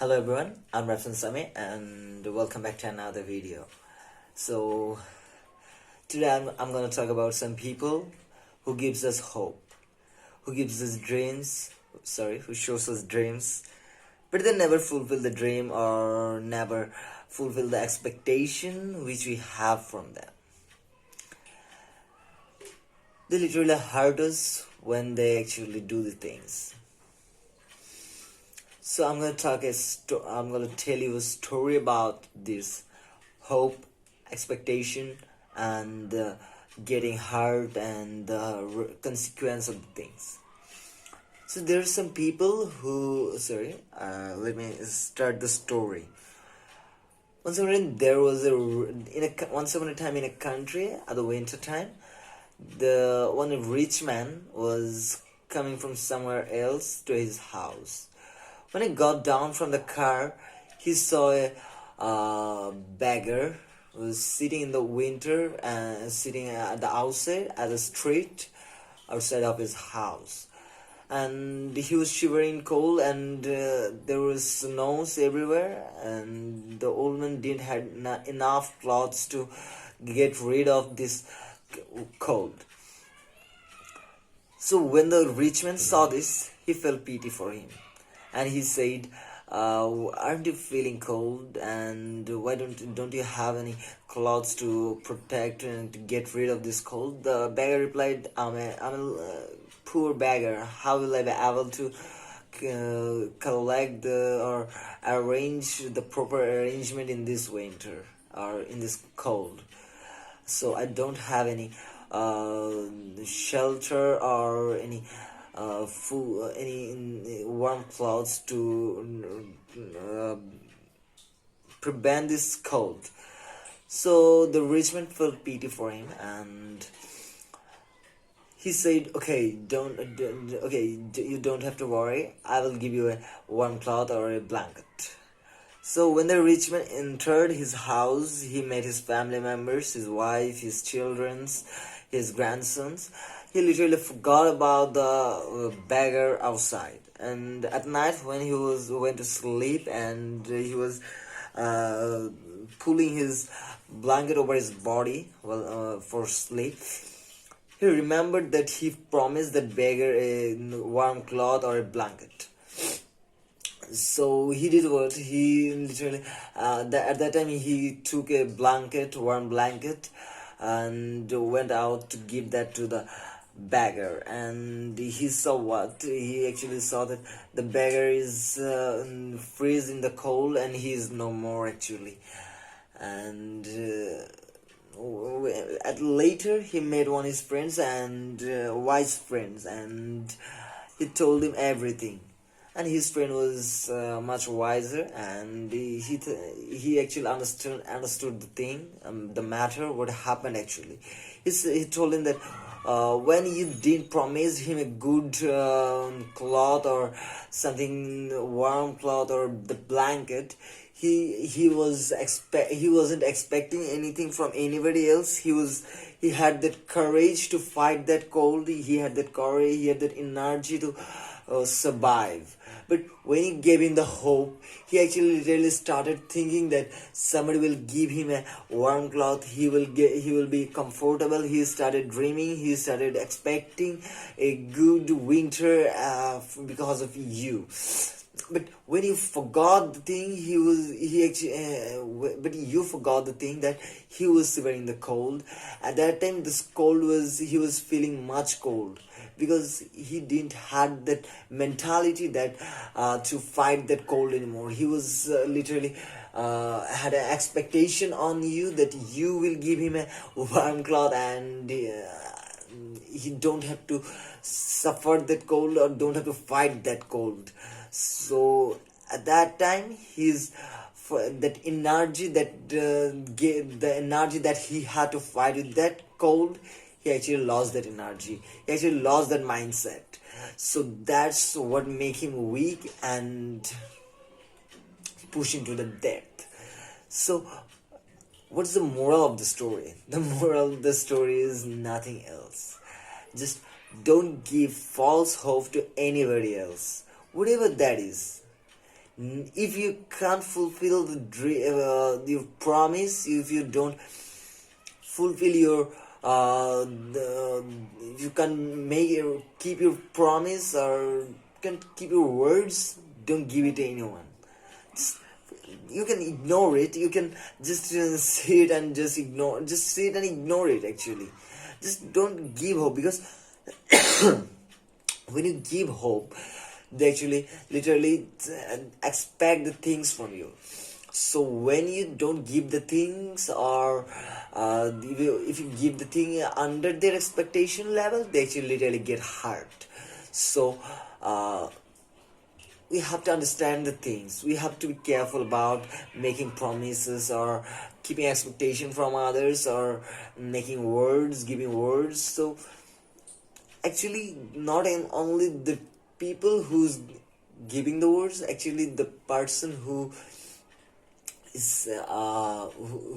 Hello everyone, I'm Rafsan Sami and welcome back to another video. So today I'm going to talk about some people who gives us hope, who gives us dreams, who shows us dreams, but they never fulfill the dream or never fulfill the expectation which we have from them. They literally hurt us when they actually do the things. So I'm gonna tell you a story about this hope, expectation, and getting hurt and the consequence of the things. So there are some people who let me start the story. Once upon a time in a country at the winter time, the one rich man was coming from somewhere else to his house. When he got down from the car, he saw a beggar who was sitting in the winter and sitting at the outside at the street outside of his house. And he was shivering cold, and there was snows everywhere, and the old man didn't have enough clothes to get rid of this cold. So when the rich man saw this, he felt pity for him. And he said, aren't you feeling cold, and why don't you have any clothes to protect and to get rid of this cold? The beggar replied, I'm a poor beggar. How will I be able to collect or arrange the proper arrangement in this winter or in this cold? So I don't have any shelter or any food, any warm clothes to prevent this cold. So the rich man felt pity for him, and he said, "Okay, you don't have to worry. I will give you a warm cloth or a blanket." So when the rich man entered his house, he met his family members, his wife, his children, his grandsons. He literally forgot about the beggar outside. And at night, when he went to sleep, and he was pulling his blanket over his body for sleep, he remembered that he promised that beggar a warm cloth or a blanket. So he did what? He literally, at that time, he took a warm blanket, and went out to give that to the beggar. And he saw what? He actually saw that the beggar is freezing in the cold, and he is no more actually. And later he met one of his friends, and wise friends, and he told him everything. And his friend was much wiser, and he actually understood the thing, the matter, what happened actually. He told him that when you didn't promise him a good cloth or something, warm cloth or the blanket, he wasn't expecting anything from anybody else. He had that courage to fight that cold. He had that courage. He had that energy to survive. But when he gave him the hope, he actually really started thinking that somebody will give him a warm cloth. He will be comfortable. He started dreaming. He started expecting a good winter because of you. But when you forgot the thing, you forgot the thing that he was shivering the cold. At that time, he was feeling much cold, because he didn't had that mentality that to fight that cold anymore. He was literally had an expectation on you that you will give him a warm cloth, and he don't have to suffer that cold or don't have to fight that cold. So at that time, that energy the energy that he had to fight with that cold, he actually lost that energy. He actually lost that mindset. So that's what made him weak and push him to the death. So what's the moral of the story? The moral of the story is nothing else. Just don't give false hope to anybody else, whatever that is. If you can't fulfill the your promise, if you don't fulfill your if you can keep your promise or can keep your words, don't give it to anyone. Just, you can ignore it. You can just see it and just see it and ignore it. Actually, just don't give hope, because when you give hope, they actually literally expect the things from you. So when you don't give the things, or if you give the thing under their expectation level, they actually literally get hurt. So we have to understand the things. We have to be careful about making promises or keeping expectation from others, or making words, giving words. So actually, not only the people who's giving the words, actually the person who is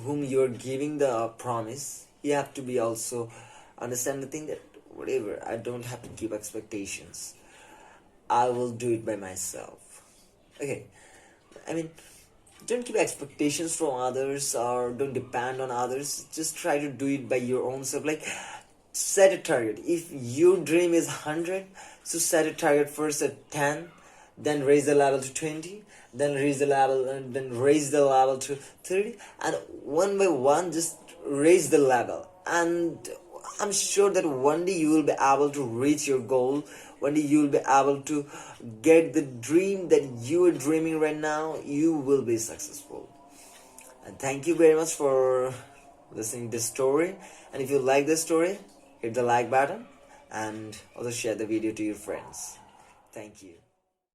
whom you're giving the promise, you have to be also understand the thing that whatever, I don't have to keep expectations, I will do it by myself. Okay, I mean, don't keep expectations from others or don't depend on others. Just try to do it by your own self. Like, set a target. If your dream is 100, so set a target first at 10, then raise the level to 20, then raise the level, and then raise the level to 30, and one by one just raise the level. And I'm sure that one day you will be able to reach your goal. One day you will be able to get the dream that you are dreaming right now. You will be successful. And thank you very much for listening to this story. And if you like this story, hit the like button and also share the video to your friends. Thank you.